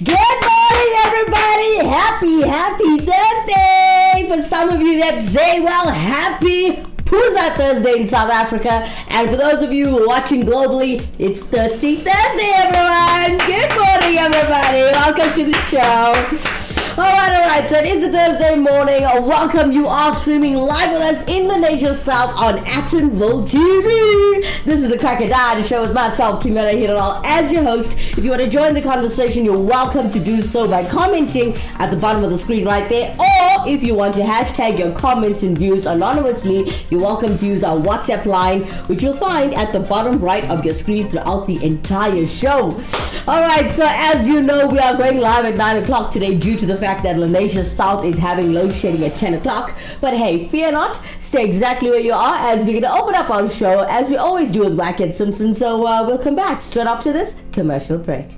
Good morning, everybody. Happy Thursday. For some of you that say, well, happy Puza Thursday in South Africa. And for those of you watching globally, it's Thirsty Thursday, everyone. Good morning, everybody. Welcome to the show. Alright, so it is a Thursday morning. Welcome, you are streaming live with us in the nation south on Attenville TV. This is the Crocodile Show with myself, Kimera, Heeralal, as your host. If you want to join the conversation, you're welcome to do so by commenting at the bottom of the screen right there. Or if you want to hashtag your comments and views anonymously, you're welcome to use our WhatsApp line, which you'll find at the bottom right of your screen throughout the entire show. Alright, so as you know, we are going live at 9 o'clock today due to the fact that Lenasia South is having load shedding at 10 o'clock. But hey, fear not, stay exactly where you are as we're going to open up our show as we always do with Wackhead Simpson. So we'll come back straight after this commercial break.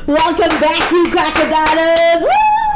Welcome back to Crocodiles. Woo!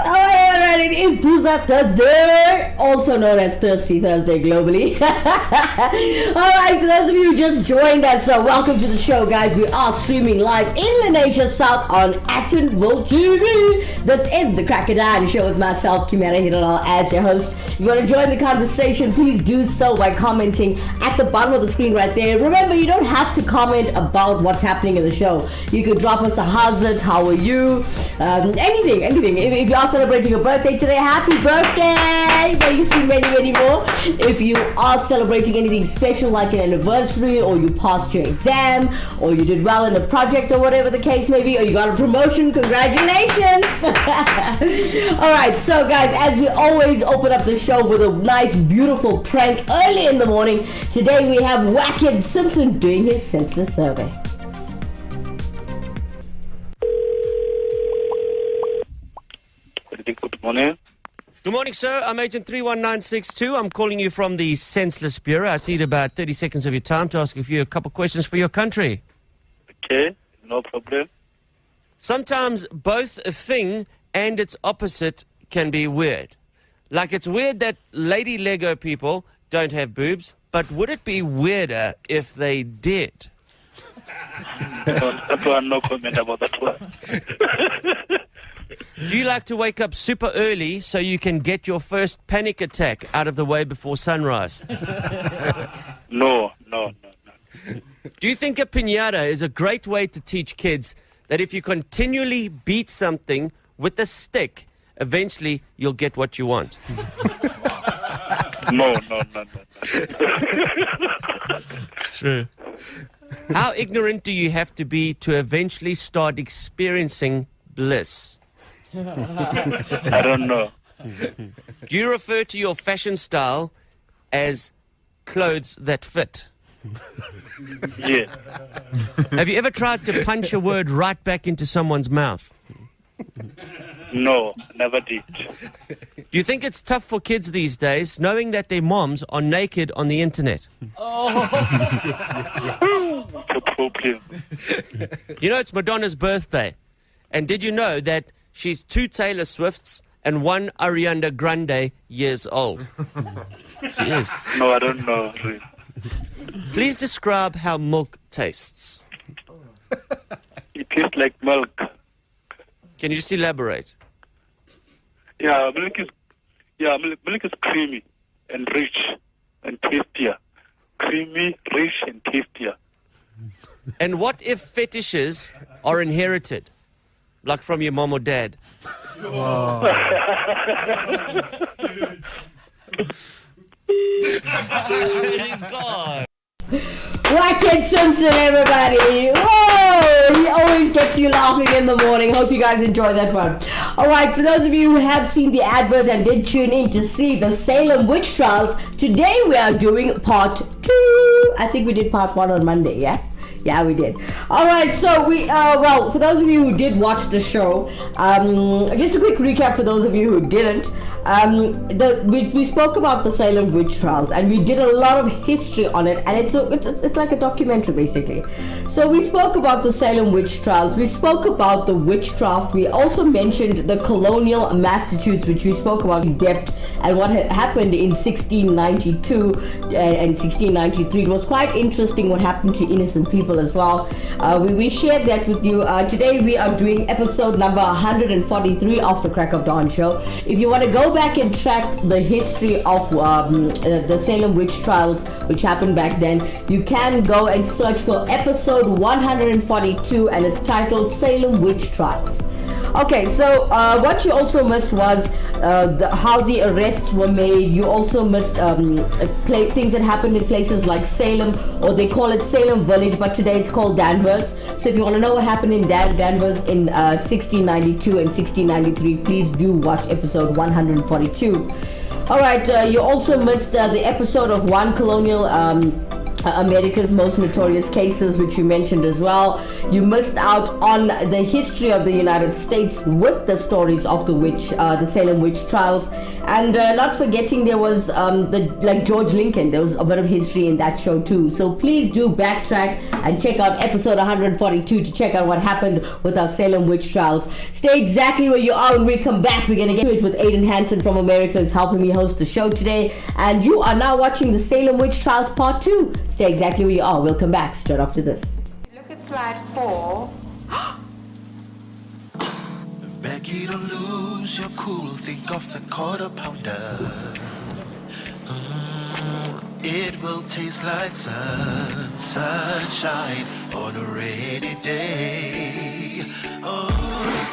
Alright, it is Puza Thursday, also known as Thirsty Thursday globally. Alright, to those of you who just joined us, welcome to the show, guys. We are streaming live in the nation south on Attenville TV. This is the Crocodile Show with myself, Kimera, Heeralal, as your host. If you want to join the conversation, please do so by commenting at the bottom of the screen right there. Remember, you don't have to comment about what's happening in the show. You could drop us a hazard, how are you, anything. If you are celebrating your birthday today, happy birthday! May you see many more. If you are celebrating anything special like an anniversary, or you passed your exam, or you did well in a project, or whatever the case may be, or you got a promotion, congratulations! Alright, so guys, as we always open up the show with a nice beautiful prank early in the morning, today we have Wackhead Simpson doing his senseless survey. Good morning. Good morning, sir. I'm Agent 31962. I'm calling you from the Senseless Bureau. I need about 30 seconds of your time to ask you a couple questions for your country. Okay, no problem. Sometimes both a thing and its opposite can be weird. Like, it's weird that lady Lego people don't have boobs, but would it be weirder if they did? That one, no comment about that one. Do you like to wake up super early so you can get your first panic attack out of the way before sunrise? No. Do you think a piñata is a great way to teach kids that if you continually beat something with a stick, eventually you'll get what you want? No. It's true. How ignorant do you have to be to eventually start experiencing bliss? I don't know. Do you refer to your fashion style as clothes that fit? Yeah. Have you ever tried to punch a word right back into someone's mouth? No, never did. Do you think it's tough for kids these days knowing that their moms are naked on the internet? No problem. You know, it's Madonna's birthday. And did you know that she's 2 Taylor Swifts and 1 Ariana Grande years old? She is. No, I don't know. Please describe how milk tastes. It tastes like milk. Can you just elaborate? Yeah, milk is creamy and rich and tastier. Creamy, rich, and tastier. And what if fetishes are inherited? Like from your mom or dad? He's gone. Watch Simpson, everybody. Whoa! He always gets you laughing in the morning. Hope you guys enjoy that one. Alright, for those of you who have seen the advert and did tune in to see the Salem witch trials, today we are doing part 2. I think we did part 1 on Monday, yeah? Yeah, we did. Alright, so we, well, for those of you who did watch the show, just a quick recap for those of you who didn't. We spoke about the Salem witch trials and we did a lot of history on it, and it's like a documentary basically. So we spoke about the Salem witch trials, we spoke about the witchcraft, we also mentioned the colonial mastitudes, which we spoke about in depth, and what had happened in 1692 and 1693. It was quite interesting what happened to innocent people as well. We shared that with you. Today we are doing episode number 143 of the Crack of Dawn show. If you want to go back and track the history of the Salem witch trials, which happened back then, you can go and search for episode 142, and it's titled Salem Witch Trials. Okay, so what you also missed was how the arrests were made. You also missed things that happened in places like Salem, or they call it Salem Village, but today it's called Danvers. So if you want to know what happened in Danvers in 1692 and 1693, please do watch episode 142. Alright, you also missed the episode of One Colonial America's Most Notorious Cases, which you mentioned as well. You missed out on the history of the United States with the stories of the Salem witch trials, and not forgetting there was like George Lincoln. There was a bit of history in that show too. So please do backtrack and check out episode 142 to check out what happened with our Salem witch trials. Stay exactly where you are. When we come back, we're gonna get to it with Aiden Hansen from America, who's helping me host the show today. And you are now watching the Salem witch trials part 2. Stay exactly where you are. We'll come back straight after this. Look at slide 4. Becky, don't lose your cool. Think of the quarter pounder. It will taste like sunshine on a rainy day. Oh,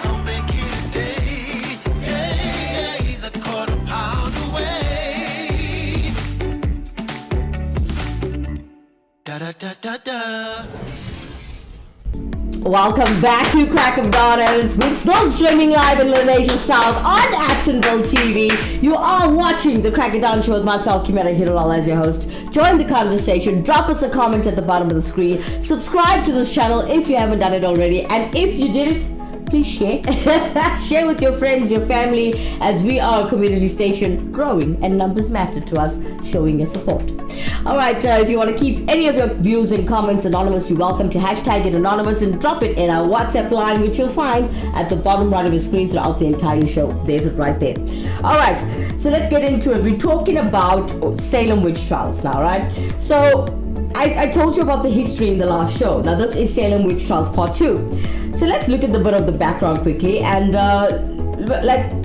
so make it a day, the quarter pound away. Da da da da da. Welcome back to Crack of Dawners. We're still streaming live in the Nation South on Actonville TV. You are watching the Crack of Dawn show with myself, Kimera, Heeralal, as your host. Join the conversation. Drop us a comment at the bottom of the screen. Subscribe to this channel if you haven't done it already. And if you did it, please share. Share with your friends, your family, as we are a community station growing and numbers matter to us, showing your support. Alright, if you want to keep any of your views and comments anonymous, you're welcome to hashtag it anonymous and drop it in our WhatsApp line, which you'll find at the bottom right of your screen throughout the entire show. There's it right there. Alright, so let's get into it. We're talking about Salem witch trials now, right? So I told you about the history in the last show. Now this is Salem witch trials part 2. So let's look at the bit of the background quickly. And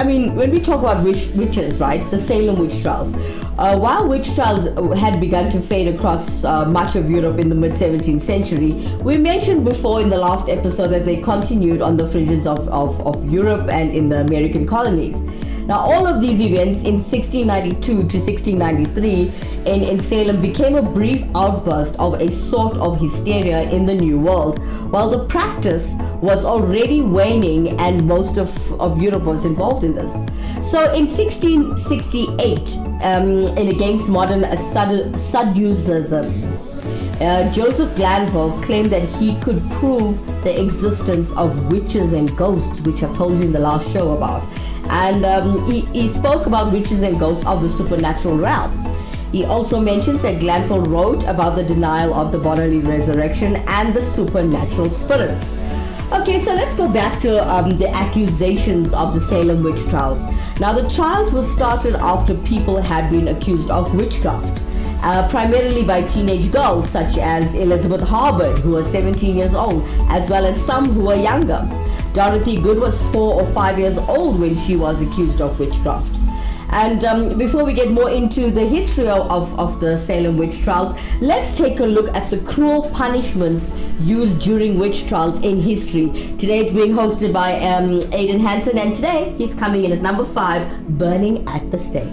when we talk about witches, right, the Salem witch trials, while witch trials had begun to fade across much of Europe in the mid-17th century, we mentioned before in the last episode that they continued on the fringes of Europe and in the American colonies. Now, all of these events in 1692 to 1693 in Salem became a brief outburst of a sort of hysteria in the New World, while the practice was already waning and most of Europe was involved in this. So in 1668, in Against Modern Sadducism, Joseph Glanville claimed that he could prove the existence of witches and ghosts, which I've told you in the last show about. And he spoke about witches and ghosts of the supernatural realm. He also mentions that Glanville wrote about the denial of the bodily resurrection and the supernatural spirits. Okay, so let's go back to the accusations of the Salem witch trials. Now, the trials were started after people had been accused of witchcraft, primarily by teenage girls such as Elizabeth Harbord, who was 17 years old, as well as some who were younger. Dorothy Good was 4 or 5 years old when she was accused of witchcraft. And before we get more into the history of the Salem witch trials, let's take a look at the cruel punishments used during witch trials in history. Today it's being hosted by Aiden Hansen, and today he's coming in at number 5, burning at the stake.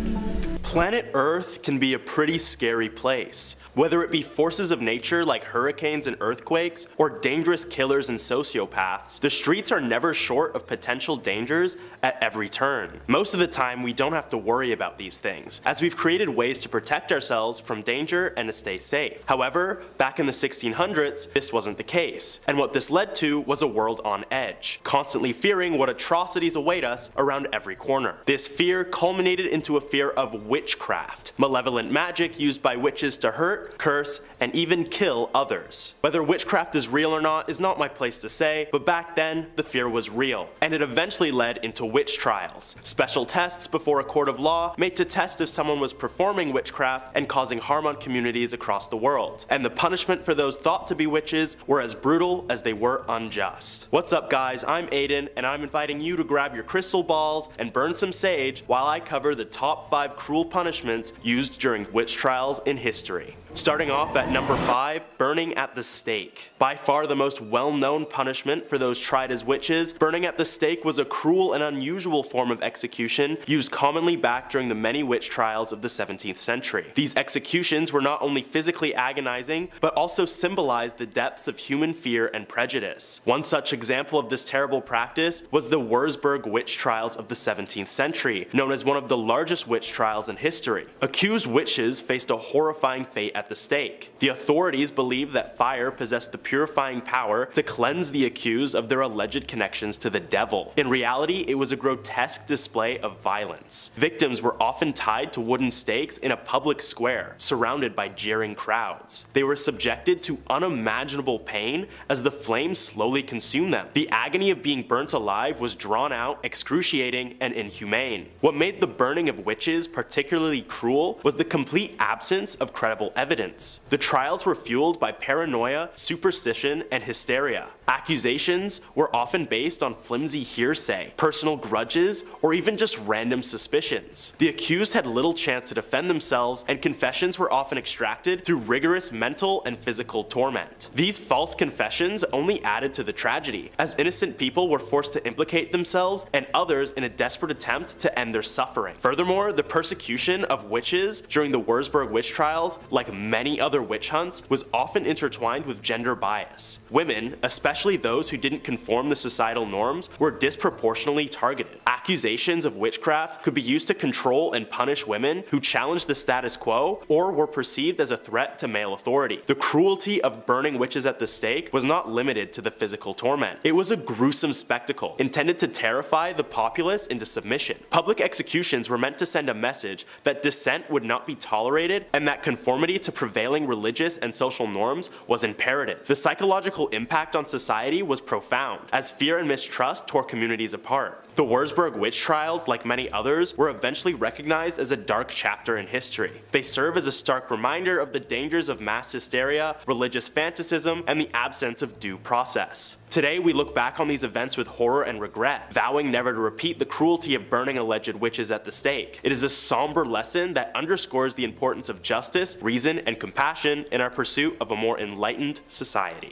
Planet Earth can be a pretty scary place. Whether it be forces of nature like hurricanes and earthquakes, or dangerous killers and sociopaths, the streets are never short of potential dangers at every turn. Most of the time, we don't have to worry about these things, as we've created ways to protect ourselves from danger and to stay safe. However, back in the 1600s, this wasn't the case, and what this led to was a world on edge, constantly fearing what atrocities await us around every corner. This fear culminated into a fear of witchcraft, malevolent magic used by witches to hurt, curse, and even kill others. Whether witchcraft is real or not is not my place to say, but back then, the fear was real, and it eventually led into witch trials, special tests before a court of law made to test if someone was performing witchcraft and causing harm on communities across the world, and the punishment for those thought to be witches were as brutal as they were unjust. What's up guys, I'm Aiden, and I'm inviting you to grab your crystal balls and burn some sage while I cover the top 5 cruel punishments used during witch trials in history. Starting off at number 5, burning at the stake. By far the most well-known punishment for those tried as witches, burning at the stake was a cruel and unusual form of execution used commonly back during the many witch trials of the 17th century. These executions were not only physically agonizing, but also symbolized the depths of human fear and prejudice. One such example of this terrible practice was the Wurzburg witch trials of the 17th century, known as one of the largest witch trials in history. Accused witches faced a horrifying fate at the stake. The authorities believed that fire possessed the purifying power to cleanse the accused of their alleged connections to the devil. In reality, it was a grotesque display of violence. Victims were often tied to wooden stakes in a public square, surrounded by jeering crowds. They were subjected to unimaginable pain as the flames slowly consumed them. The agony of being burnt alive was drawn out, excruciating, and inhumane. What made the burning of witches particularly cruel was the complete absence of credible evidence. The trials were fueled by paranoia, superstition, and hysteria. Accusations were often based on flimsy hearsay, personal grudges, or even just random suspicions. The accused had little chance to defend themselves, and confessions were often extracted through rigorous mental and physical torment. These false confessions only added to the tragedy, as innocent people were forced to implicate themselves and others in a desperate attempt to end their suffering. Furthermore, the persecution of witches during the Wurzburg witch trials, like many other witch hunts, was often intertwined with gender bias. Women, especially those who didn't conform to societal norms, were disproportionately targeted. Accusations of witchcraft could be used to control and punish women who challenged the status quo or were perceived as a threat to male authority. The cruelty of burning witches at the stake was not limited to the physical torment. It was a gruesome spectacle intended to terrify the populace into submission. Public executions were meant to send a message that dissent would not be tolerated and that conformity to prevailing religious and social norms was imperative. The psychological impact on society was profound, as fear and mistrust tore communities apart. The Wurzburg witch trials, like many others, were eventually recognized as a dark chapter in history. They serve as a stark reminder of the dangers of mass hysteria, religious fanaticism, and the absence of due process. Today, we look back on these events with horror and regret, vowing never to repeat the cruelty of burning alleged witches at the stake. It is a somber lesson that underscores the importance of justice, reason, and compassion in our pursuit of a more enlightened society.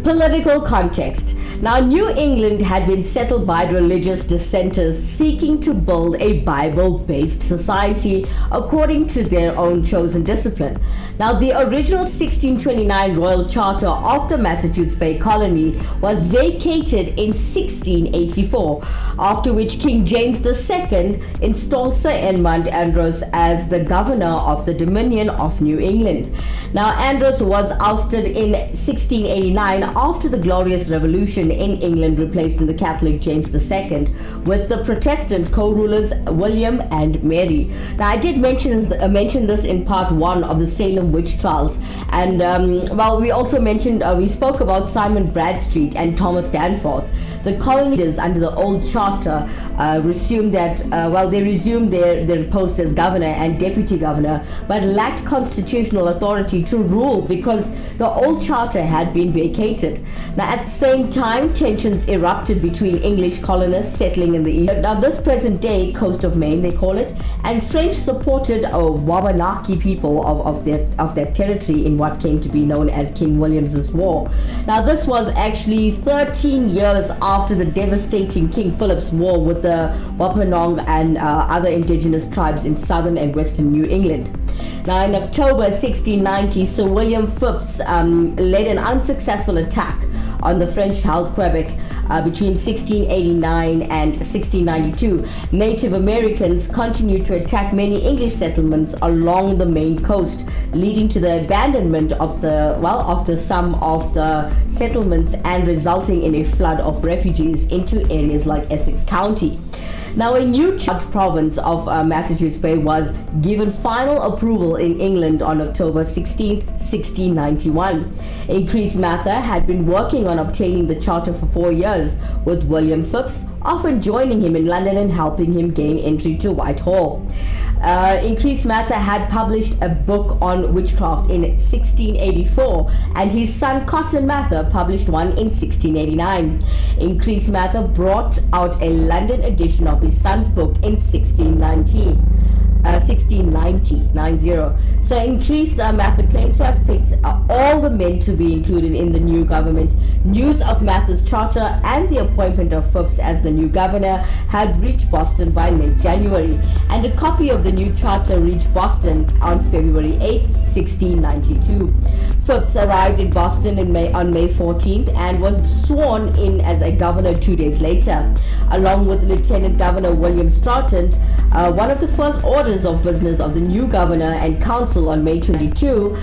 Political context. Now, New England had been settled by religious dissenters seeking to build a Bible-based society according to their own chosen discipline. Now, the original 1629 Royal Charter of the Massachusetts Bay Colony was vacated in 1684, after which King James II installed Sir Edmund Andros as the governor of the Dominion of New England. Now, Andros was ousted in 1689 after the Glorious Revolution in England replaced in the Catholic James II with the Protestant co-rulers William and Mary. Now, I did mention this in part 1 of the Salem witch trials, and we also mentioned, we spoke about Simon Bradstreet and Thomas Danforth. The colonies under the old charter resumed their posts as governor and deputy governor, but lacked constitutional authority to rule because the old charter had been vacated. Now, at the same time, tensions erupted between English colonists settling in the east, now this present day coast of Maine, they call it, and French supported Wabanaki people of that territory in what came to be known as King William's War. Now, this was actually 13 years after the devastating King Philip's War with the Wampanoag and other indigenous tribes in southern and western New England. Now, in October 1690, Sir William Phipps led an unsuccessful attack on the French-held Quebec between 1689 and 1692. Native Americans continued to attack many English settlements along the main coast, leading to the abandonment of some of the settlements and resulting in a flood of refugees into areas like Essex County. Now, a new province of Massachusetts Bay was given final approval in England on October 16, 1691. Increase Mather had been working on obtaining the charter for 4 years, with William Phipps often joining him in London and helping him gain entry to Whitehall. Increase Mather had published a book on witchcraft in 1684, and his son Cotton Mather published one in 1689. Increase Mather brought out a London edition of his son's book in 1690. So Increase Mather claimed to have picked all the men to be included in the new government. News of Mather's charter and the appointment of Phipps as the new governor had reached Boston by late January, and a copy of the new charter reached Boston on February 8, 1692. Phipps arrived in Boston on May 14th and was sworn in as a governor 2 days later. Along with Lieutenant Governor William Stratton, one of the first orders of business of the new governor and council on May 22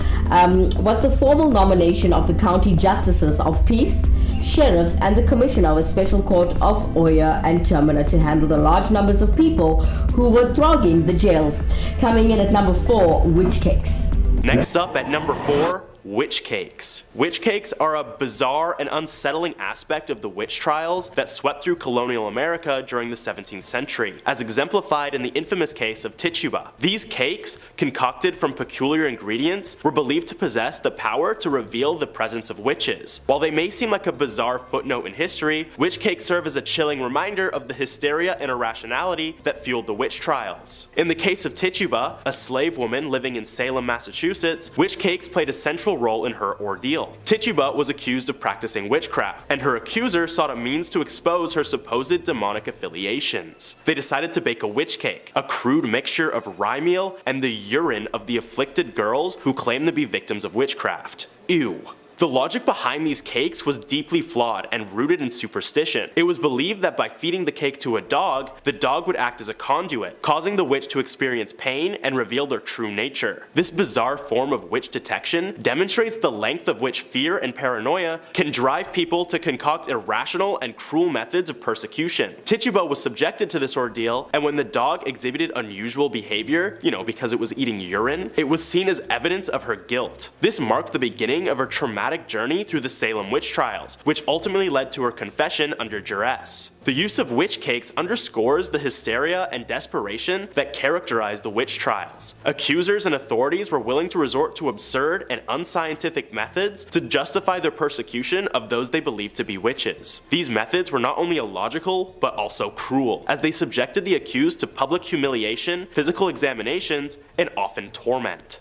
was the formal nomination of the county justices of peace, sheriffs, and the commissioner of a special court of Oyer and Termina to handle the large numbers of people who were thronging the jails. Coming in at number 4, witch cakes. Next up at number 4, witch cakes. Witch cakes are a bizarre and unsettling aspect of the witch trials that swept through colonial America during the 17th century, as exemplified in the infamous case of Tituba. These cakes, concocted from peculiar ingredients, were believed to possess the power to reveal the presence of witches. While they may seem like a bizarre footnote in history, witch cakes serve as a chilling reminder of the hysteria and irrationality that fueled the witch trials. In the case of Tituba, a slave woman living in Salem, Massachusetts, witch cakes played a central role in her ordeal. Tituba was accused of practicing witchcraft, and her accuser sought a means to expose her supposed demonic affiliations. They decided to bake a witch cake, a crude mixture of rye meal and the urine of the afflicted girls who claimed to be victims of witchcraft. Ew. The logic behind these cakes was deeply flawed and rooted in superstition. It was believed that by feeding the cake to a dog, the dog would act as a conduit, causing the witch to experience pain and reveal their true nature. This bizarre form of witch detection demonstrates the length of which fear and paranoia can drive people to concoct irrational and cruel methods of persecution. Tituba was subjected to this ordeal, and when the dog exhibited unusual behavior, because it was eating urine, it was seen as evidence of her guilt. This marked the beginning of her traumatic journey through the Salem witch trials, which ultimately led to her confession under duress. The use of witch cakes underscores the hysteria and desperation that characterized the witch trials. Accusers and authorities were willing to resort to absurd and unscientific methods to justify their persecution of those they believed to be witches. These methods were not only illogical, but also cruel, as they subjected the accused to public humiliation, physical examinations, and often torment.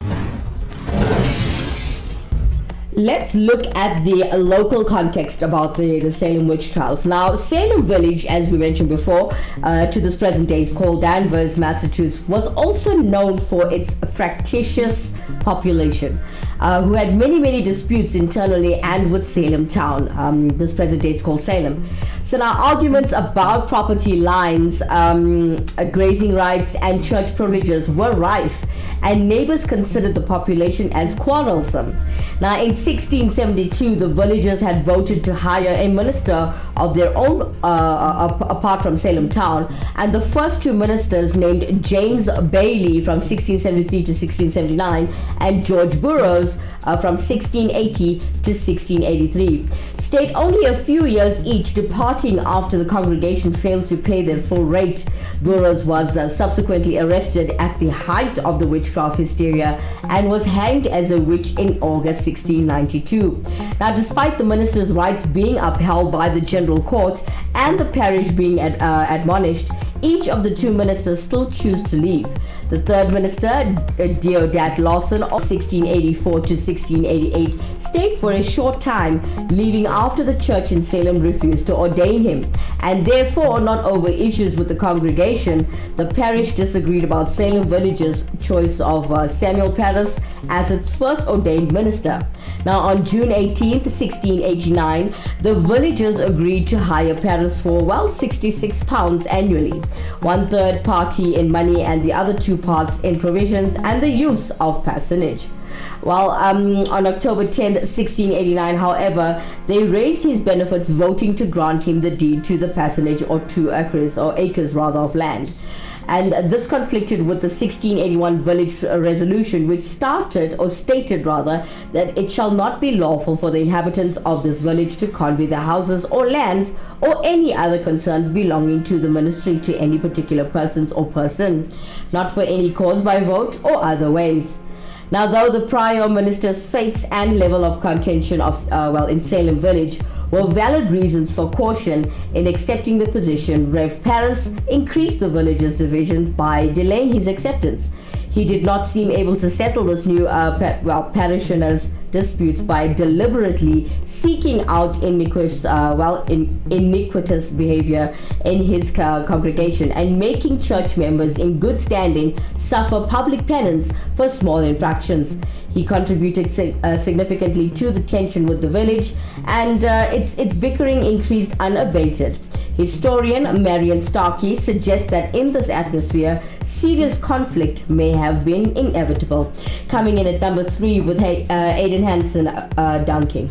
Let's look at the local context about the Salem witch trials. Now, Salem Village, as we mentioned before, to this present day is called Danvers, Massachusetts, was also known for its fractious population, who had many disputes internally and with Salem town. This present day it's called Salem. So now arguments about property lines, grazing rights, and church privileges were rife, and neighbors considered the population as quarrelsome. Now, in 1672, the villagers had voted to hire a minister of their own apart from Salem town, and the first two ministers, named James Bailey from 1673 to 1679 and George Burroughs from 1680 to 1683, stayed only a few years each, departing after the congregation failed to pay their full rate. Burroughs was subsequently arrested at the height of the witchcraft hysteria and was hanged as a witch in August 1692. Now, despite the minister's rights being upheld by the general court and the parish being admonished, each of the two ministers still chose to leave. The third minister, Deodat Lawson, of 1684 to 1688, stayed for a short time, leaving after the church in Salem refused to ordain him, and therefore, not over issues with the congregation, the parish disagreed about Salem Village's choice of Samuel Paris as its first ordained minister. Now, on June 18th, 1689, the villagers agreed to hire Paris for, well, £66 annually, 1/3 party in money and the other 2 parts in provisions and the use of parsonage. While on October 10th, 1689, however, they raised his benefits, voting to grant him the deed to the parsonage, or 2 acres of land. And this conflicted with the 1681 village resolution, which stated that it shall not be lawful for the inhabitants of this village to convey their houses or lands or any other concerns belonging to the ministry to any particular persons or person, not for any cause by vote or other ways. Now, though the prior minister's fates and level of contention in Salem village were valid reasons for caution in accepting the position, Rev. Paris increased the village's divisions by delaying his acceptance. He did not seem able to settle this new parishioners' disputes by deliberately seeking out iniquitous behavior in his congregation and making church members in good standing suffer public penance for small infractions. He contributed significantly to the tension with the village, and its bickering increased unabated. Historian Marion Starkey suggests that in this atmosphere, serious conflict may have been inevitable. Coming in at number 3 with Aidan Hansen, dunking.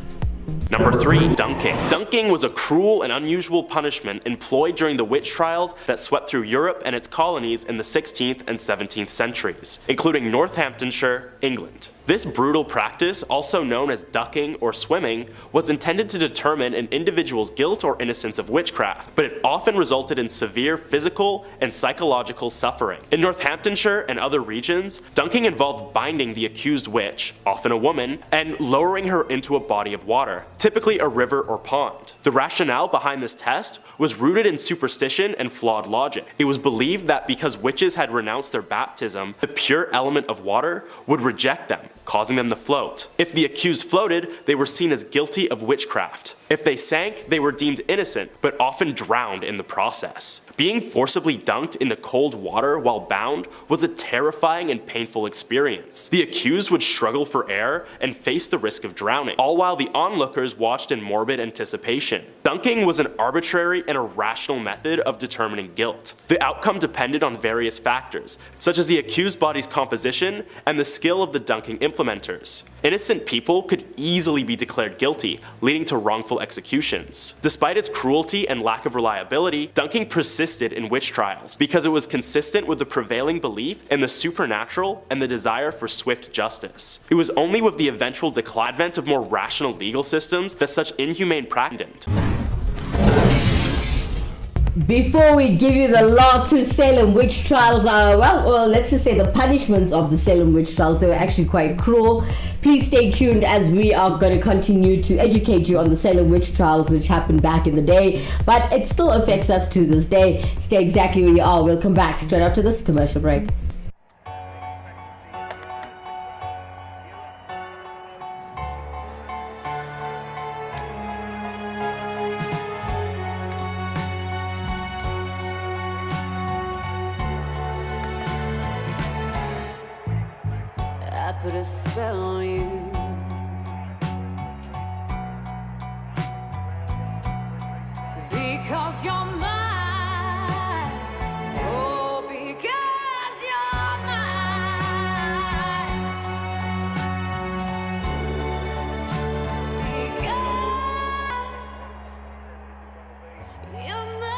Number 3, dunking. Dunking was a cruel and unusual punishment employed during the witch trials that swept through Europe and its colonies in the 16th and 17th centuries, including Northamptonshire, England. This brutal practice, also known as ducking or swimming, was intended to determine an individual's guilt or innocence of witchcraft, but it often resulted in severe physical and psychological suffering. In Northamptonshire and other regions, dunking involved binding the accused witch, often a woman, and lowering her into a body of water, typically a river or pond. The rationale behind this test was rooted in superstition and flawed logic. It was believed that because witches had renounced their baptism, the pure element of water would reject them, causing them to float. If the accused floated, they were seen as guilty of witchcraft. If they sank, they were deemed innocent, but often drowned in the process. Being forcibly dunked into cold water while bound was a terrifying and painful experience. The accused would struggle for air and face the risk of drowning, all while the onlookers watched in morbid anticipation. Dunking was an arbitrary and irrational method of determining guilt. The outcome depended on various factors, such as the accused body's composition and the skill of the dunking implementers. Innocent people could easily be declared guilty, leading to wrongful executions. Despite its cruelty and lack of reliability, dunking persisted in witch trials because it was consistent with the prevailing belief in the supernatural and the desire for swift justice. It was only with the eventual advent of more rational legal systems that such inhumane practice ended. Before we give you the last 2 Salem witch trials, let's just say the punishments of the Salem witch trials, they were actually quite cruel. Please stay tuned as we are going to continue to educate you on the Salem witch trials which happened back in the day, but it still affects us to this day. Stay exactly where you are. We'll come back straight after this commercial break. I put a spell on you. Because you're mine. Oh, because you're mine. Because you're mine.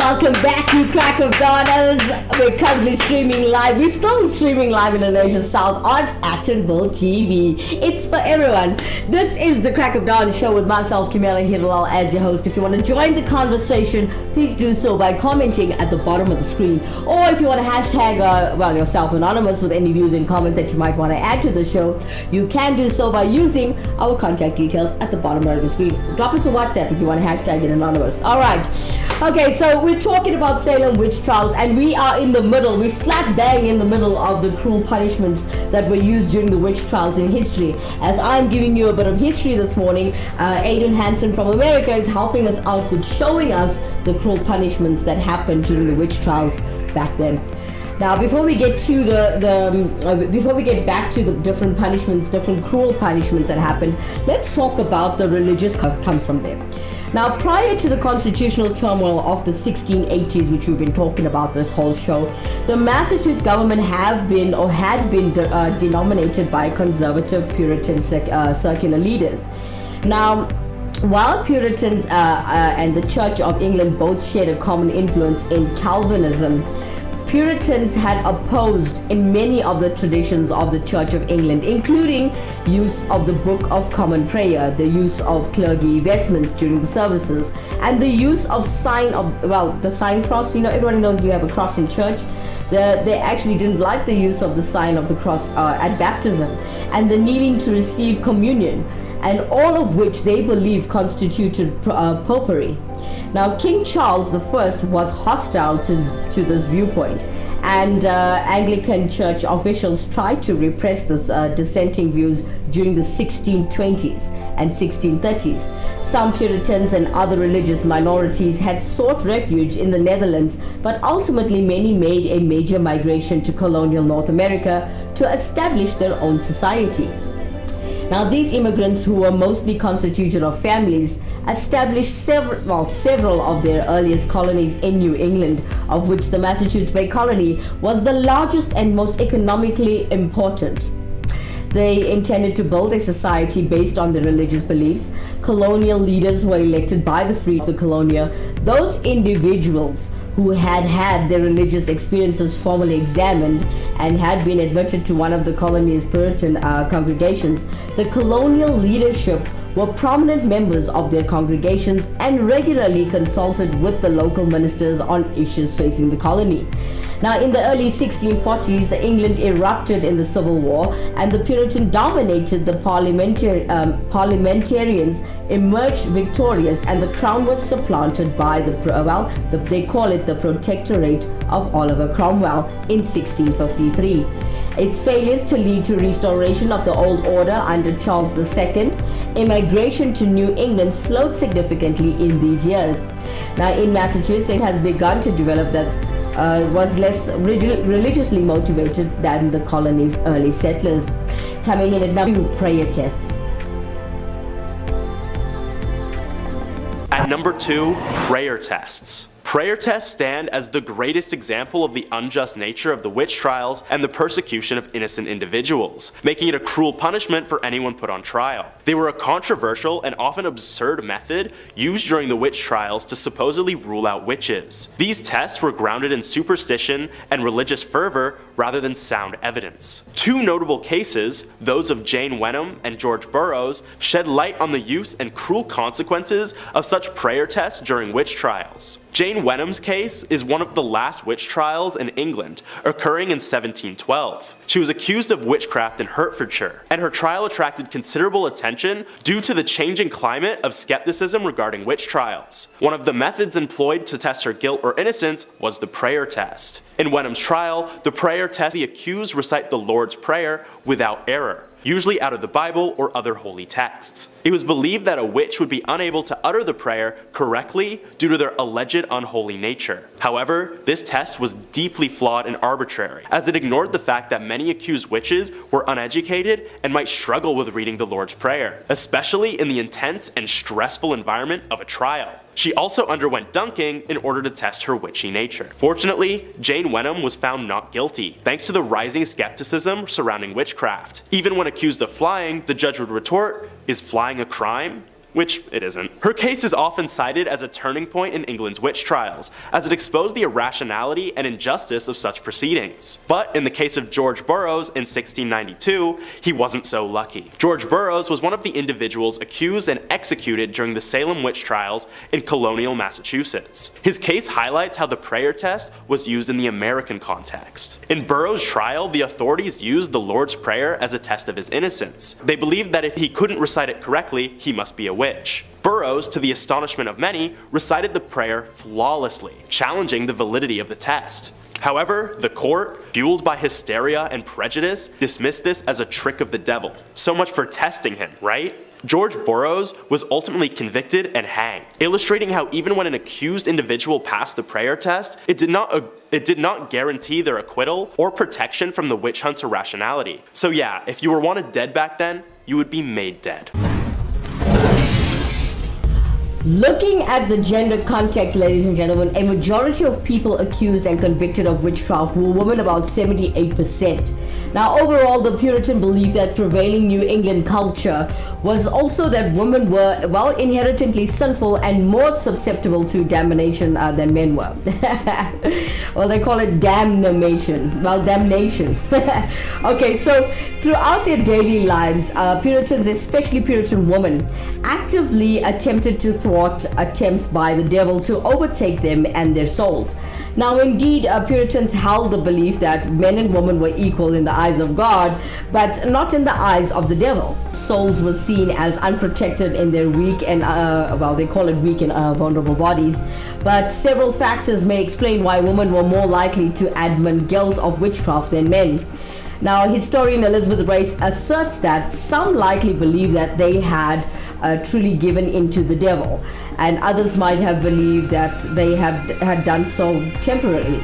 Welcome back to Crack of Dawners. We're currently streaming live. We're still streaming live in the Nation South on Actonville TV. It's for everyone. This is the Crack of Dawn show with myself, Kimera, Heeralal, as your host. If you want to join the conversation, please do so by commenting at the bottom of the screen. Or if you want to hashtag, yourself anonymous with any views and comments that you might want to add to the show, you can do so by using our contact details at the bottom of the screen. Drop us a WhatsApp if you want to hashtag it anonymous. Alright. Okay, so we're talking about Salem witch trials, and we are in the middle. We slap bang in the middle of the cruel punishments that were used during the witch trials in history. As I'm giving you a bit of history this morning, Aiden Hansen from America is helping us out with showing us the cruel punishments that happened during the witch trials back then. Now, before we get to before we get back to the different punishments, different cruel punishments that happened, let's talk about the religious comes from there. Now, prior to the constitutional turmoil of the 1680s, which we've been talking about this whole show, the Massachusetts government had been denominated by conservative Puritan circular leaders. Now, while Puritans and the Church of England both shared a common influence in Calvinism, Puritans had opposed in many of the traditions of the Church of England, including use of the Book of Common Prayer, the use of clergy vestments during the services, and the use of the sign cross. You know, everybody knows you have a cross in church. They actually didn't like the use of the sign of the cross at baptism, and the needing to receive communion, and all of which they believed constituted popery. Now, King Charles I was hostile to this viewpoint, and Anglican church officials tried to repress this dissenting views during the 1620s and 1630s. Some Puritans and other religious minorities had sought refuge in the Netherlands, but ultimately many made a major migration to colonial North America to establish their own society. Now, these immigrants, who were mostly constituted of families, established several of their earliest colonies in New England, of which the Massachusetts Bay Colony was the largest and most economically important. They intended to build a society based on their religious beliefs. Colonial leaders were elected by the free of the colonia. Those individuals who had their religious experiences formally examined and had been admitted to one of the colony's Puritan congregations, the colonial leadership were prominent members of their congregations and regularly consulted with the local ministers on issues facing the colony. Now, in the early 1640s, England erupted in the Civil War, and the Puritan dominated. The parliamentarians emerged victorious, and the crown was supplanted by they call it the Protectorate of Oliver Cromwell in 1653. Its failures to lead to restoration of the old order under Charles II, immigration to New England slowed significantly in these years. Now, in Massachusetts, it has begun to develop that was less religiously motivated than the colony's early settlers. Coming in at number 2, prayer tests. At number 2, prayer tests. Prayer tests stand as the greatest example of the unjust nature of the witch trials and the persecution of innocent individuals, making it a cruel punishment for anyone put on trial. They were a controversial and often absurd method used during the witch trials to supposedly rule out witches. These tests were grounded in superstition and religious fervor rather than sound evidence. 2 notable cases, those of Jane Wenham and George Burroughs, shed light on the use and cruel consequences of such prayer tests during witch trials. Jane Wenham's case is one of the last witch trials in England, occurring in 1712. She was accused of witchcraft in Hertfordshire, and her trial attracted considerable attention due to the changing climate of skepticism regarding witch trials. One of the methods employed to test her guilt or innocence was the prayer test. In Wenham's trial, the prayer test, the accused recite the Lord's Prayer without error, usually out of the Bible or other holy texts. It was believed that a witch would be unable to utter the prayer correctly due to their alleged unholy nature. However, this test was deeply flawed and arbitrary, as it ignored the fact that many accused witches were uneducated and might struggle with reading the Lord's Prayer, especially in the intense and stressful environment of a trial. She also underwent dunking in order to test her witchy nature. Fortunately, Jane Wenham was found not guilty, thanks to the rising skepticism surrounding witchcraft. Even when accused of flying, the judge would retort, "Is flying a crime?" which it isn't. Her case is often cited as a turning point in England's witch trials, as it exposed the irrationality and injustice of such proceedings. But in the case of George Burroughs in 1692, he wasn't so lucky. George Burroughs was one of the individuals accused and executed during the Salem witch trials in colonial Massachusetts. His case highlights how the prayer test was used in the American context. In Burroughs' trial, the authorities used the Lord's Prayer as a test of his innocence. They believed that if he couldn't recite it correctly, he must be a witch. Burroughs, to the astonishment of many, recited the prayer flawlessly, challenging the validity of the test. However, the court, fueled by hysteria and prejudice, dismissed this as a trick of the devil. So much for testing him, right? George Burroughs was ultimately convicted and hanged, illustrating how even when an accused individual passed the prayer test, it did not guarantee their acquittal or protection from the witch hunt's irrationality. So yeah, if you were wanted dead back then, you would be made dead. Looking at the gender context, ladies and gentlemen, a majority of people accused and convicted of witchcraft were women, about 78%. Now, overall, the Puritan belief that prevailing New England culture was also that women were, well, inherently sinful and more susceptible to damnation than men were. Well, they call it damnation. Well, damnation. Okay, so throughout their daily lives, Puritans, especially Puritan women, actively attempted to thwart attempts by the devil to overtake them and their souls. Now, indeed, Puritans held the belief that men and women were equal in the eyes of God, but not in the eyes of the devil. Souls were seen as unprotected in their weak and, well, they call it weak and vulnerable bodies. But several factors may explain why women were more likely to admit guilt of witchcraft than men. Now, historian Elizabeth Race asserts that some likely believe that they had truly given into the devil, and others might have believed that they had done so temporarily.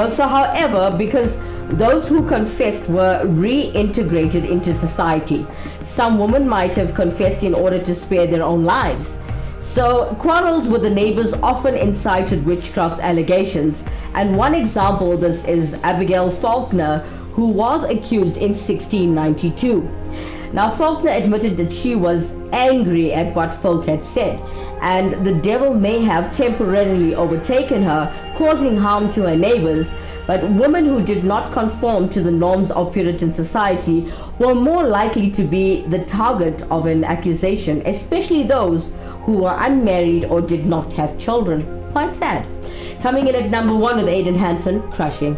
So however, because those who confessed were reintegrated into society, some women might have confessed in order to spare their own lives. So quarrels with the neighbors often incited witchcraft allegations, and one example of this is Abigail Faulkner, who was accused in 1692. Now, Faulkner admitted that she was angry at what folk had said, and the devil may have temporarily overtaken her, causing harm to her neighbors. But women who did not conform to the norms of Puritan society were more likely to be the target of an accusation, especially those who were unmarried or did not have children. Quite sad. Coming in at number 1 with Aiden Hansen, Crushing.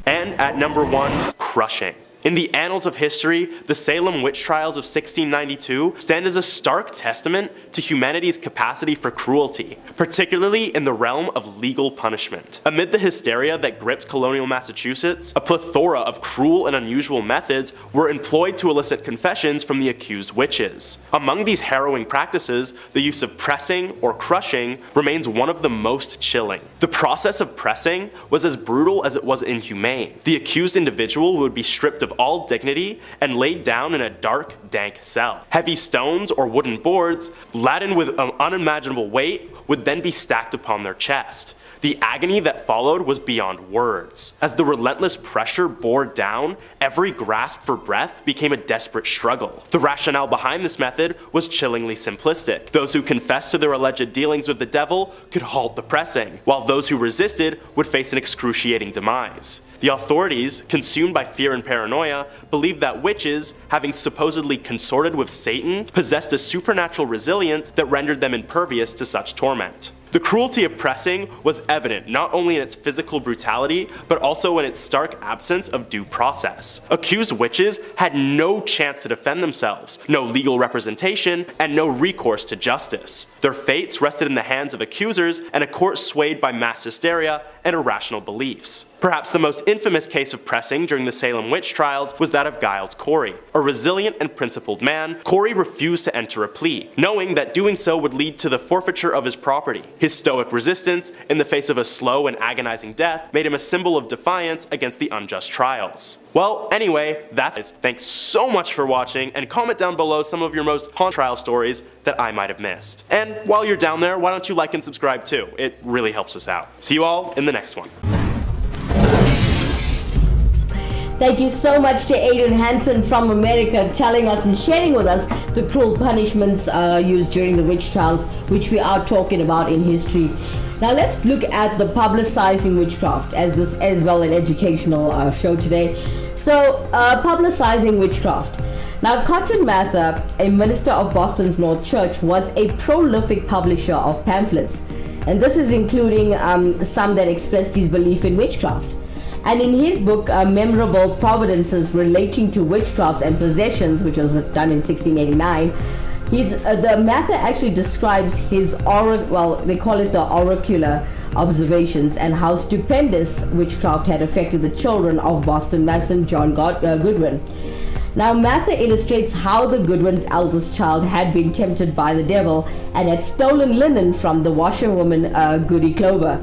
And at number 1, Crushing. In the annals of history, the Salem witch trials of 1692 stand as a stark testament to humanity's capacity for cruelty, particularly in the realm of legal punishment. Amid the hysteria that gripped colonial Massachusetts, a plethora of cruel and unusual methods were employed to elicit confessions from the accused witches. Among these harrowing practices, the use of pressing or crushing remains one of the most chilling. The process of pressing was as brutal as it was inhumane. The accused individual would be stripped of all dignity and laid down in a dark, dank cell. Heavy stones or wooden boards, laden with an unimaginable weight, would then be stacked upon their chest. The agony that followed was beyond words. As the relentless pressure bore down, every grasp for breath became a desperate struggle. The rationale behind this method was chillingly simplistic. Those who confessed to their alleged dealings with the devil could halt the pressing, while those who resisted would face an excruciating demise. The authorities, consumed by fear and paranoia, believed that witches, having supposedly consorted with Satan, possessed a supernatural resilience that rendered them impervious to such torment. The cruelty of pressing was evident not only in its physical brutality, but also in its stark absence of due process. Accused witches had no chance to defend themselves, no legal representation, and no recourse to justice. Their fates rested in the hands of accusers and a court swayed by mass hysteria and irrational beliefs. Perhaps the most infamous case of pressing during the Salem witch trials was that of Giles Corey. A resilient and principled man, Corey refused to enter a plea, knowing that doing so would lead to the forfeiture of his property. His stoic resistance, in the face of a slow and agonizing death, made him a symbol of defiance against the unjust trials. Well, anyway, that's it. Thanks so much for watching, and comment down below some of your most haunting trial stories that I might have missed. And while you're down there, why don't you like and subscribe too? It really helps us out. See you all in the next one. Thank you so much to Aiden Hansen from America telling us and sharing with us the cruel punishments used during the witch trials, which we are talking about in history. Now let's look at the publicizing witchcraft, as this as well an educational show today. So publicizing witchcraft. Now Cotton Mather, a minister of Boston's North Church, was a prolific publisher of pamphlets, and this is including some that expressed his belief in witchcraft. And in his book, Memorable Providences Relating to Witchcrafts and Possessions, which was done in 1689, the Mather actually describes his they call it the oracular observations, and how stupendous witchcraft had affected the children of Boston Mason John Goodwin. Now Mather illustrates how the Goodwin's eldest child had been tempted by the devil and had stolen linen from the washerwoman Goody Clover.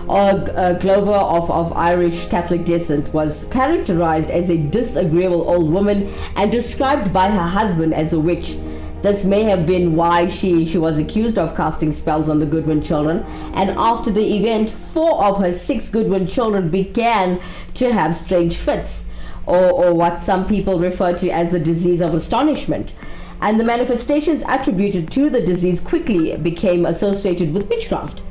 Clover of Irish Catholic descent was characterized as a disagreeable old woman and described by her husband as a witch. This may have been why she was accused of casting spells on the Goodwin children, and after the event, 4 of her 6 Goodwin children began to have strange fits, or what some people refer to as the disease of astonishment. And the manifestations attributed to the disease quickly became associated with witchcraft.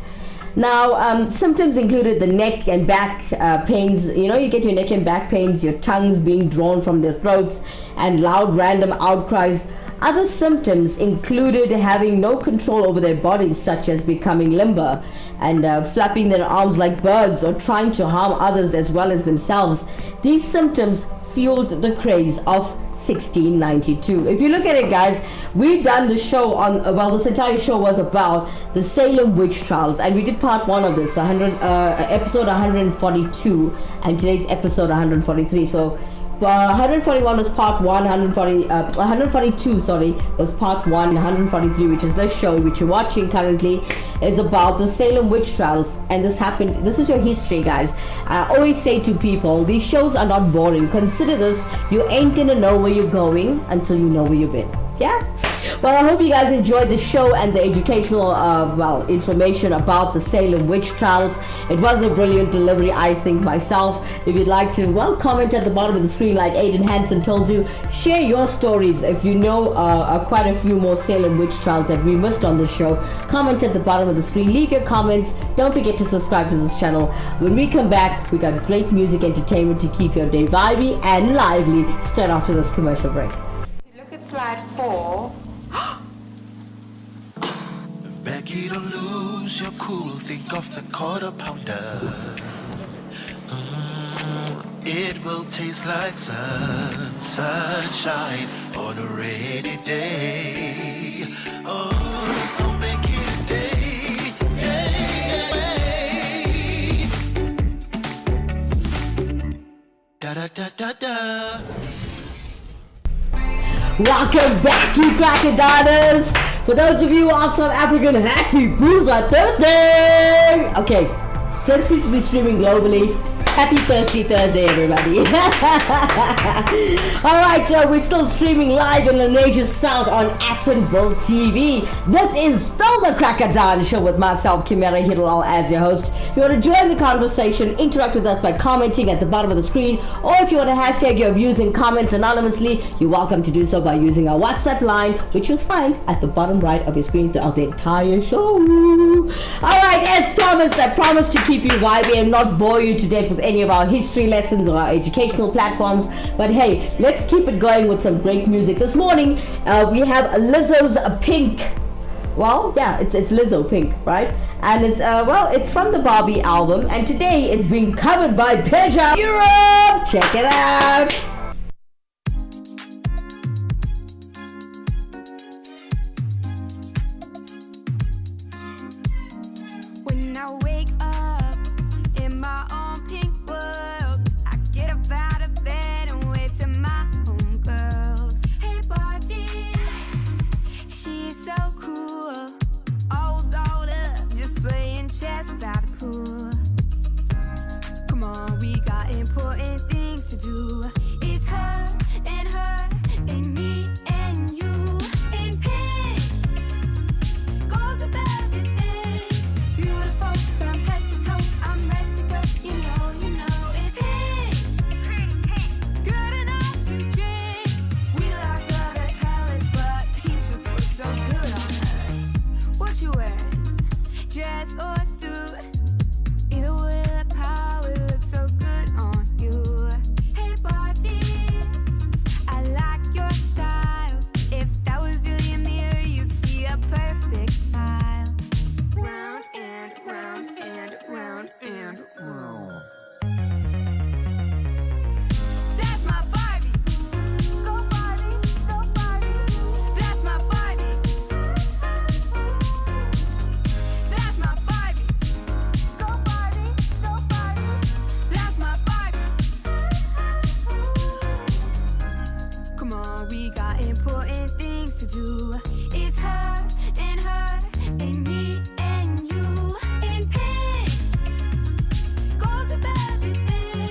Now, symptoms included the neck and back pains. You know, you get your neck and back pains, your tongues being drawn from their throats, and loud random outcries. Other symptoms included having no control over their bodies, such as becoming limber and flapping their arms like birds, or trying to harm others as well as themselves. These symptoms fueled the craze of 1692. If you look at it, guys, we've done the show on, this entire show was about the Salem witch trials, and we did part 1 of this, episode 142, and today's episode 143. So 141 was part 1, 142 was part 1, 143, which is this show which you're watching currently, is about the Salem witch trials. And this is your history, guys. I always say to people, these shows are not boring. Consider this, you ain't gonna know where you're going until you know where you've been. Yeah? Well, I hope you guys enjoyed the show and the educational information about the Salem witch trials. It was a brilliant delivery, I think, myself. If you'd like to, comment at the bottom of the screen like Aiden Hansen told you. Share your stories if you know quite a few more Salem witch trials that we missed on this show. Comment at the bottom of the screen. Leave your comments. Don't forget to subscribe to this channel. When we come back, we got great music entertainment to keep your day vibey and lively straight after this commercial break. Look at slide 4. Becky, don't lose your cool. Think of the quarter pounder. It will taste like sunshine on a rainy day. Oh, so make it a day. Da da da da da. Welcome back to Cracker Diners. For those of you who are South African, happy Boozer Thursday! Okay, since we should be streaming globally, happy Thirsty Thursday, everybody. Alright, we're still streaming live in the nation south on Actonville TV. This is still the Cracker Diners show with myself, Kimera, Heeralal, as your host. If you want to join the conversation, interact with us by commenting at the bottom of the screen, or if you want to hashtag your views and comments anonymously, you're welcome to do so by using our WhatsApp line, which you'll find at the bottom right of your screen throughout the entire show. Alright, as promised, I promised to keep you vibey and not bore you to death with any of our history lessons or our educational platforms, but hey, let's keep it going with some great music. This morning we have Lizzo's Pink. Well, yeah, it's Lizzo Pink, right? And it's from the Barbie album, and today it's being covered by Peja Europe. Check it out. When I wake up in my own pink world, I get up out of bed and wave to my homegirls. Hey Barbie, she's so cool. All dolled up, just playing chess by the pool. Come on, we got important things to do. It's her and me and you. In pink, goes with everything. Beautiful from head to toe. I'm ready to go. You know it's pink. That's my Barbie. Go Barbie, go Barbie. That's my Barbie. That's my Barbie. Go Barbie, go Barbie. That's my Barbie. Come on, we got important things to do. It's her and me and you. In pink goes with everything.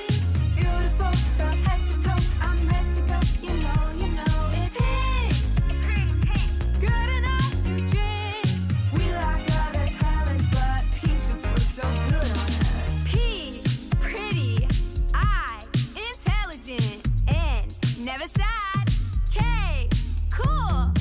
Beautiful from head to toe. I'm ready to go. You know it's pink. Good enough to drink. We like other colors, but pink just looks so good on us. P, pretty. I, intelligent. N, never sad. K, cool.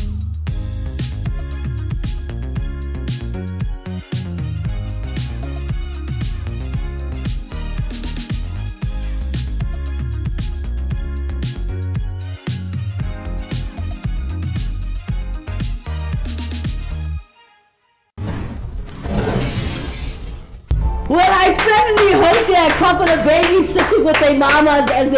Well, I certainly hope there are a couple of babies sitting with their mamas as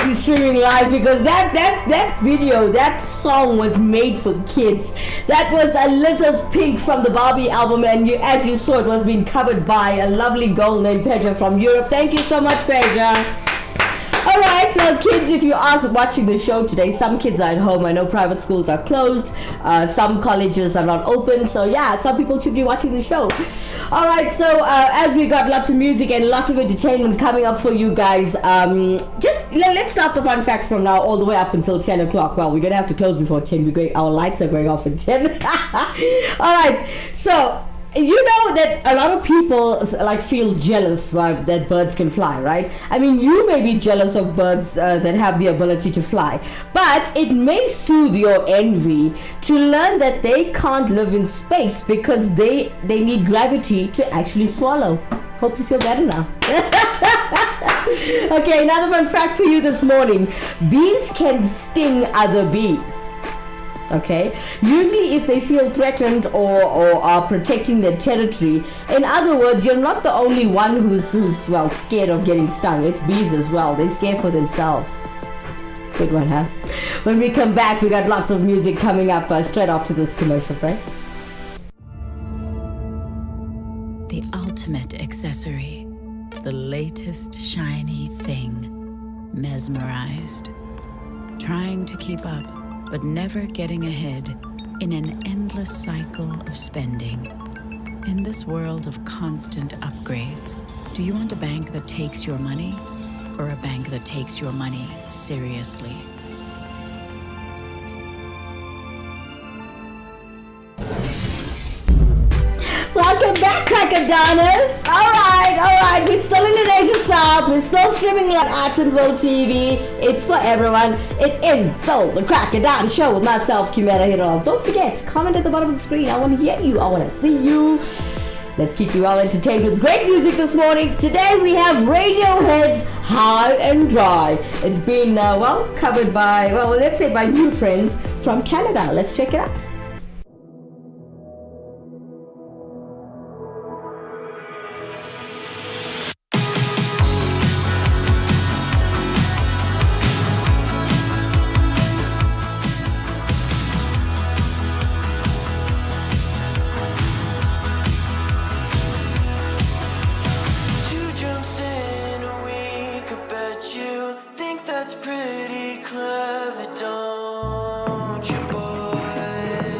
we streaming live, because that video, that song was made for kids. That was Alyssa's Pink from the Barbie album, and as you saw, it was being covered by a lovely girl named Pedro from Europe. Thank you so much, Pedro. Alright, well kids, if you are watching the show today, some kids are at home. I know private schools are closed, some colleges are not open, so yeah, some people should be watching the show. Alright, so as we got lots of music and lots of entertainment coming up for you guys, let's start the fun facts from now all the way up until 10 o'clock. Well, we're gonna have to close before 10. Our lights are going off at 10. Alright, so you know that a lot of people feel jealous that birds can fly, right? I mean, you may be jealous of birds that have the ability to fly, but it may soothe your envy to learn that they can't live in space because they need gravity to actually swallow. Hope you feel better now. Okay, another fun fact for you this morning. Bees can sting other bees. Okay, usually if they feel threatened or are protecting their territory. In other words, you're not the only one who's scared of getting stung. It's bees as well. They're scared for themselves. Good one, huh? When we come back, we got lots of music coming up straight after this commercial break. The ultimate accessory, the latest shiny thing, mesmerized, trying to keep up, but never getting ahead in an endless cycle of spending. In this world of constant upgrades, do you want a bank that takes your money or a bank that takes your money seriously? Welcome back, Crackadonas. All right. We're still in the Nation South. We're still streaming on Attenville TV. It's for everyone. It is still the Crackadon Show with myself, Kimera, Heeralal. Don't forget, comment at the bottom of the screen. I want to hear you. I want to see you. Let's keep you all entertained with great music this morning. Today we have Radiohead's High and Dry. It's been, covered by, let's say by new friends from Canada. Let's check it out. Pretty clever, don't you, boy?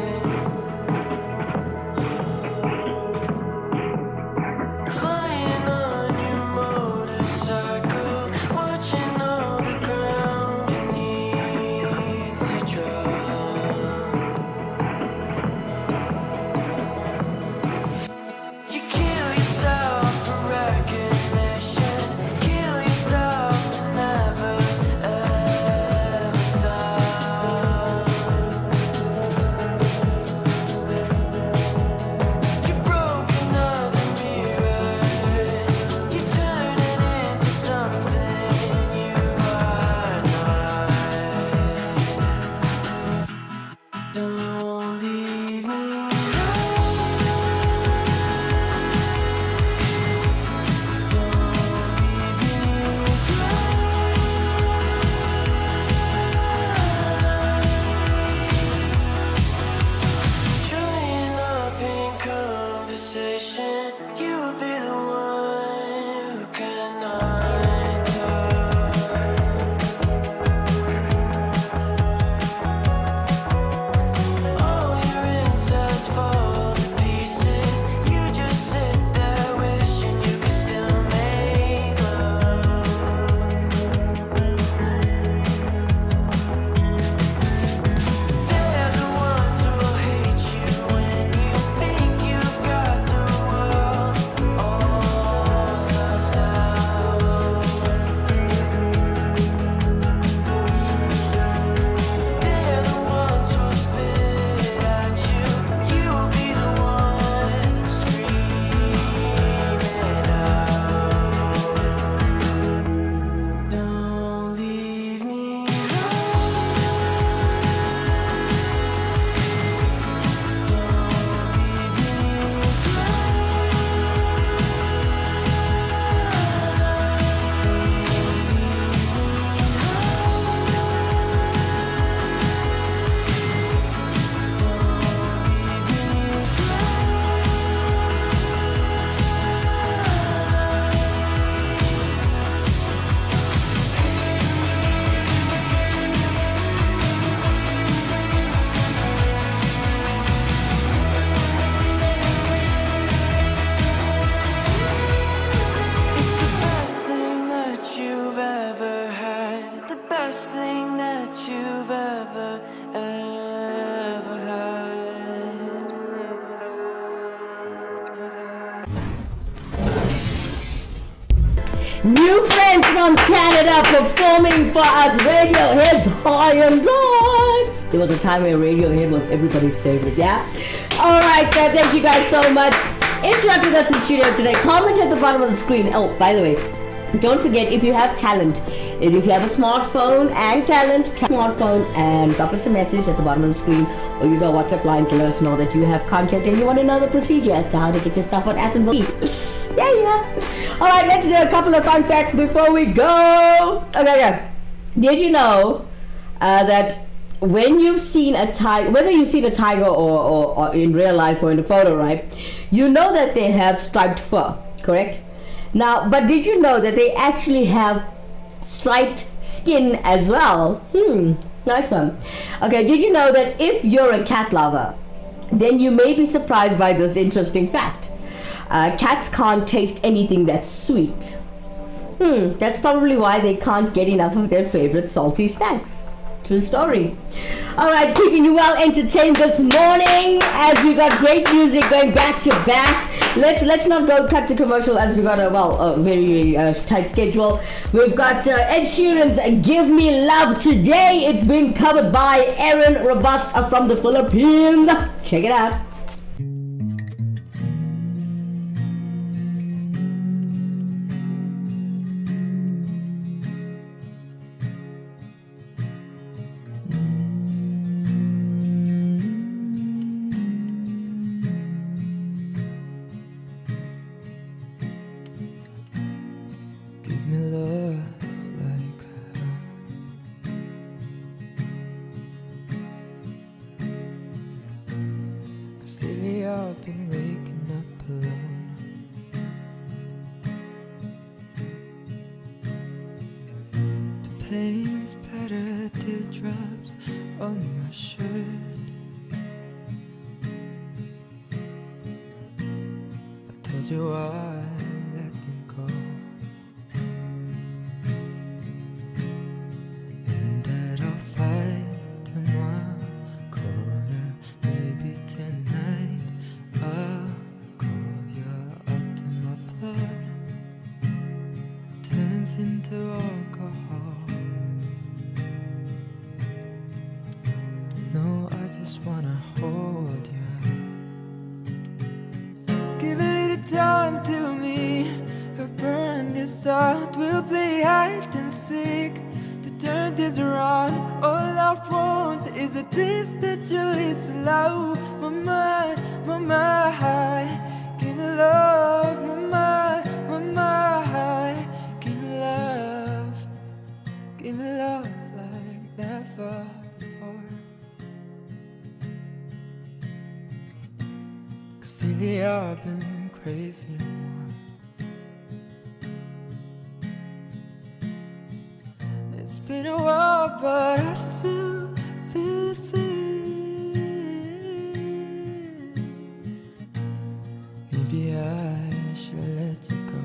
New friends from Canada performing for us. Radiohead's High and Dry. There was a time where Radiohead was everybody's favorite, yeah? Alright, so thank you guys so much. Interact with us in studio today. Comment at the bottom of the screen. Oh, by the way, don't forget, if you have talent, if you have a smartphone and talent, smartphone, and drop us a message at the bottom of the screen, or use our WhatsApp line to let us know that you have content and you want to know the procedure as to how to get your stuff on Atom. Yeah. Alright, let's do a couple of fun facts before we go. Okay. Did you know that when you've seen a tiger, whether you've seen a tiger or in real life or in a photo, right, you know that they have striped fur, correct? Now, but did you know that they actually have striped skin as well? Nice one. Okay, did you know that if you're a cat lover, then you may be surprised by this interesting fact. Cats can't taste anything that's sweet. That's probably why they can't get enough of their favorite salty snacks. True story. Alright, keeping you well entertained this morning as we got great music going back to back. Let's not go cut to commercial as we got a very tight schedule. We've got Ed Sheeran's Give Me Love today. It's being covered by Aaron Robusta from the Philippines. Check it out. I've been waking up alone. The pain splattered teardrops on my shirt. I told you I let them go, and that I'll fight tomorrow. Colder, maybe tonight. I'll call you up to my blood. Turns into alcohol. No, I just wanna hold you. Give a little time to me. Or burn this out. We'll play hide and seek to turn this around. All I want is a taste that your lips allow. My mind, give me love. My mind, give me love like never before. 'Cause lately I've been craving more. It's been a while, but I still feel the same. Maybe I should let you go.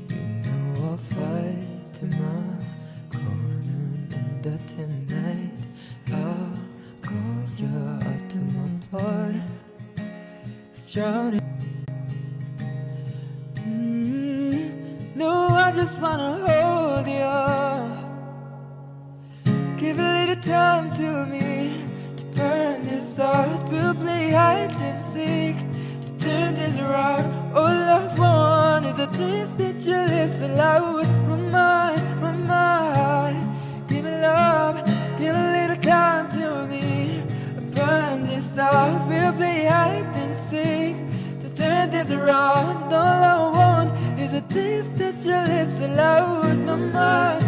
You know I'll fight to my corner, and that tonight I'll call you up to my blood. It's drowning. No, I just wanna hold you. Give a little time to me to burn this out. We'll play hide and seek to turn this around. All I want is a taste that your lips allow. My mind, give me love. Give a little time to me. Burn this out. We'll play hide and seek to turn this around. All I want is a taste that your lips allowed. My mind,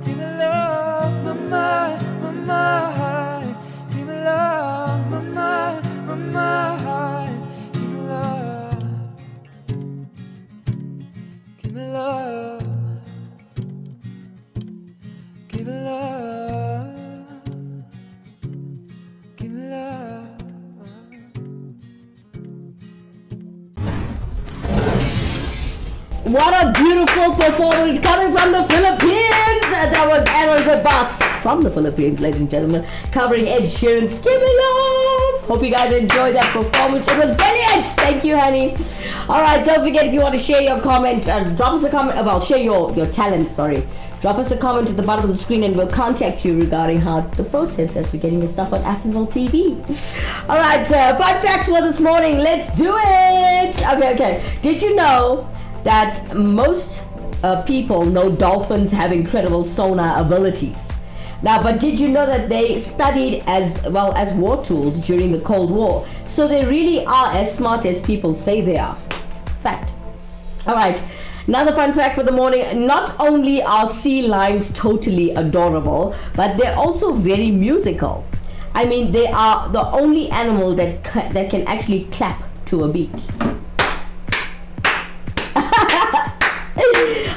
give me love. My mind, give me love. My mind, give me love. Give me love. Give me love. Give me love. What a beautiful performance coming from the Philippines. That was Aaron Robusta from the Philippines, ladies and gentlemen, covering Ed Sheeran's Give Me Love. Hope you guys enjoyed that performance. It was brilliant. Thank you, honey. All right, don't forget if you want to share your comment, drop us a comment about share your talent. Sorry, drop us a comment at the bottom of the screen, and we'll contact you regarding how the process as to getting your stuff on Athensville TV. All right, fun facts for this morning. Let's do it. Okay. Did you know that most people know dolphins have incredible sonar abilities? Now, but did you know that they studied as well as war tools during the Cold War? So they really are as smart as people say they are. Fact. All right. Another fun fact for the morning. Not only are sea lions totally adorable, but they're also very musical. I mean, they are the only animal that can actually clap to a beat.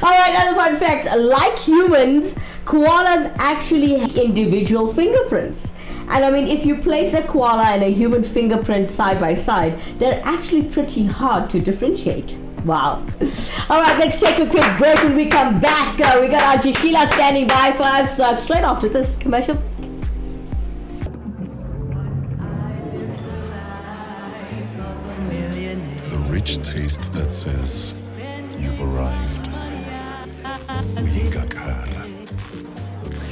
All right, another fun fact. Like humans, koalas actually have individual fingerprints. And I mean, if you place a koala and a human fingerprint side by side, they're actually pretty hard to differentiate. Wow. All right, let's take a quick break. When we come back, we got Auntie Sheila standing by for us straight after this commercial. The rich taste that says you've arrived. Uyingakhala.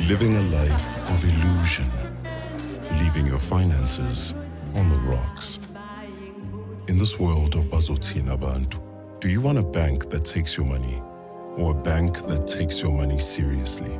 Living a life of illusion. Leaving your finances on the rocks. In this world of bazothina bantu, do you want a bank that takes your money or a bank that takes your money seriously?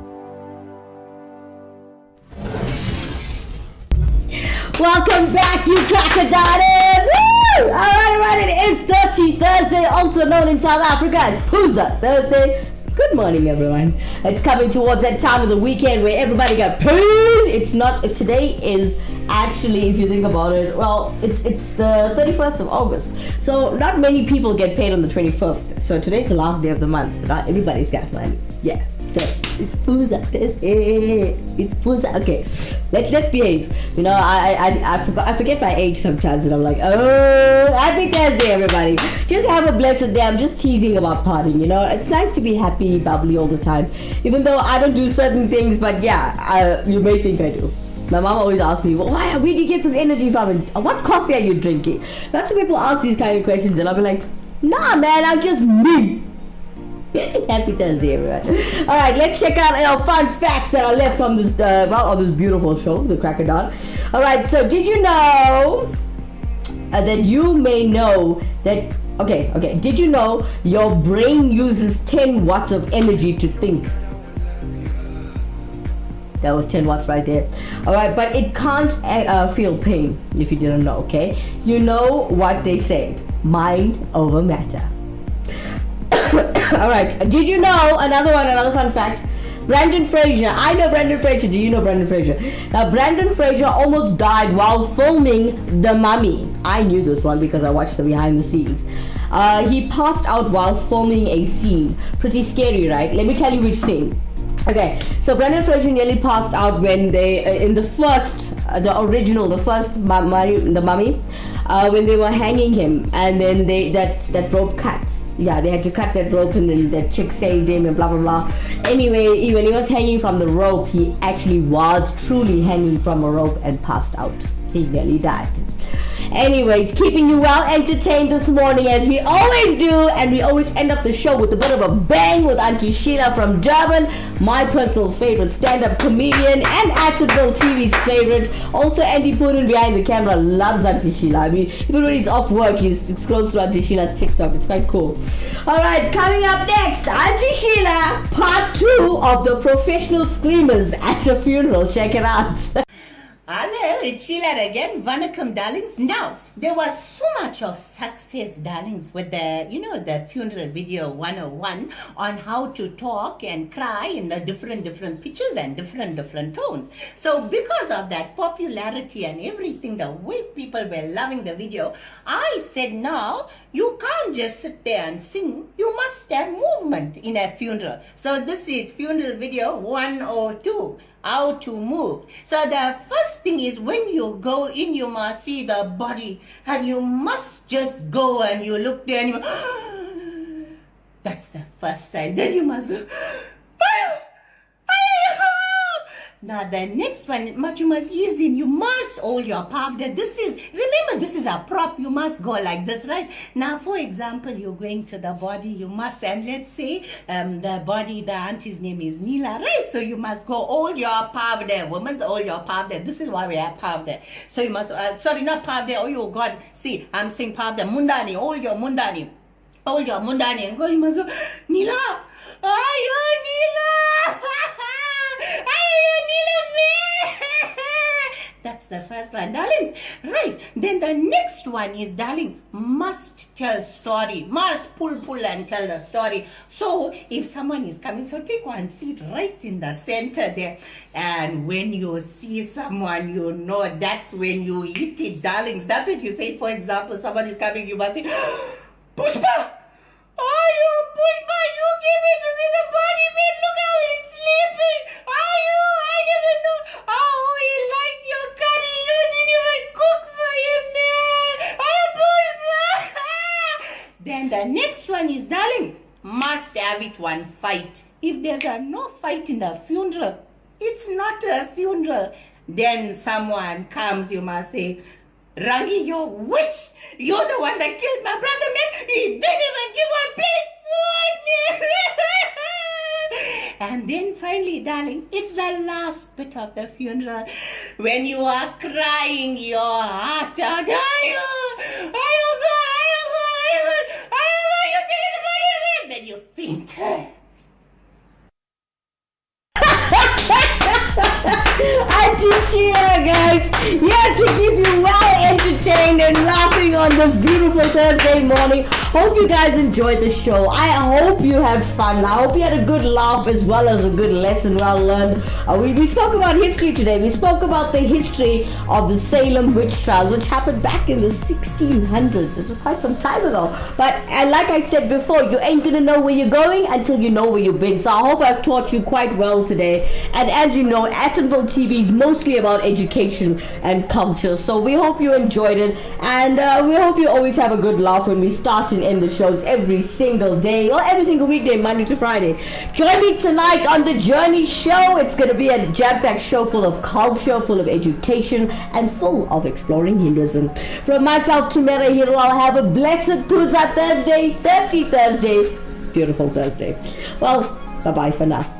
Welcome back, you crocodiles! Woo! Alright, it is Thirsty Thursday, also known in South Africa as Pooza Thursday. Good morning, everyone. It's coming towards that time of the weekend where everybody got paid. It's not, today is actually, if you think about it, well, it's the 31st of August. So not many people get paid on the 25th. So today's the last day of the month. So not everybody's got money. Yeah. So it's Pooza Thursday. It's Pooza. Okay. Let's behave. You know, I forget my age sometimes, and I'm like, oh, happy Thursday, everybody. Just have a blessed day. I'm just teasing about partying. You know, it's nice to be happy, bubbly all the time. Even though I don't do certain things, but yeah, you may think I do. My mom always asks me, well, where do you get this energy from? And what coffee are you drinking? Lots of people ask these kind of questions, and I'll be like, nah, man, I'm just me. Happy Thursday, everyone. All right, let's check out our fun facts that are left on this, on this beautiful show, the Cracker Dawn. All right, so did you know that you may know that? Okay. Did you know your brain uses 10 watts of energy to think? That was 10 watts right there. All right, but it can't feel pain, if you didn't know. Okay, you know what they say: mind over matter. All right, did you know another fun fact? Brandon Fraser. I know Brandon Fraser. Do you know Brandon Fraser? Now, Brandon Fraser almost died while filming The Mummy. I knew this one because I watched the behind the scenes. He passed out while filming a scene. Pretty scary, right? Let me tell you which scene. Okay, so Brandon Fraser nearly passed out when they, in the first Mummy, when they were hanging him, and then that rope cut. Yeah, they had to cut that rope, and then that chick saved him and blah blah blah. Anyway, when he was hanging from the rope, he actually was truly hanging from a rope and passed out. He nearly died. Anyways, keeping you well entertained this morning as we always do, and we always end up the show with a bit of a bang with Auntie Sheila from Durban, my personal favorite stand-up comedian and Athensville TV's favorite. Also, Andy Putin behind the camera loves Auntie Sheila. I mean, even when he's off work, he scrolls through Auntie Sheila's TikTok. It's quite cool. Alright, coming up next, Auntie Sheila, part 2 of the professional screamers at a funeral. Check it out. Hello, it's Sheila again. Vanakkam, darlings. Now, there was so much of success, darlings, with the funeral video 101 on how to talk and cry in the different pitches and different tones. So because of that popularity and everything, the way people were loving the video, I said, now, you can't just sit there and sing. You must have movement in a funeral. So this is funeral video 102. How to move. So the first thing is, when you go in, you must see the body, and you must just go and you look there and you that's the first sign. Then you must go Now the next one, much you must ease in. You must hold your palm. Remember, this is a prop. You must go like this, right? Now, for example, you're going to the body. You must, and let's say the body, the auntie's name is Neela, right? So you must go hold your palm there. Women, hold your palm there. This is why we have palm there. So you must, sorry, not palm there. Oh, you God. See, I'm saying palm there. Mundani, hold your mundani. Hold your mundani and go. You must go, Neela. Oh, Neela. That's the first one, darling. Right. Then the next one is, darling, must tell story. Must pull and tell the story. So if someone is coming, so take one seat right in the center there. And when you see someone, you know that's when you hit it, darlings. That's what you say. For example, someone is coming, you must say, Pushpa! Oh, you Pushpa, you give me to see the body, man. Look how he's sleeping. Oh, you, I didn't know. Oh, he liked your curry. You didn't even cook for him, man. Oh, Pushpa. Then the next one is, darling, must have it one fight. If there's no fight in the funeral, it's not a funeral. Then someone comes, you must say, Rangi, you're witch. You're the one that killed my brother, man. He didn't even give one plate food, man. And then finally, darling, it's the last bit of the funeral when you are crying your heart out. You taking the body away. Then you faint. Auntie Sheila, guys, here to keep you well entertained and laughing on this beautiful Thursday morning. Hope you guys enjoyed the show. I hope you had fun. I hope you had a good laugh as well as a good lesson well learned. We spoke about history today. We spoke about the history of the Salem witch trials, which happened back in the 1600s. It was quite some time ago. But like I said before, you ain't gonna know where you're going until you know where you've been. So I hope I've taught you quite well today. And as you know, Atomville TV is mostly about education and culture. So we hope you enjoyed it, and we hope you always have a good laugh when we start and end the shows every single day, or every single weekday, Monday to Friday. Join me tonight on the Journey Show. It's going to be a jam-packed show full of culture, full of education, and full of exploring Hinduism. From myself, Kimera, Heeralal, have a blessed Puja Thursday, Thirsty Thursday, beautiful Thursday. Well, bye-bye for now.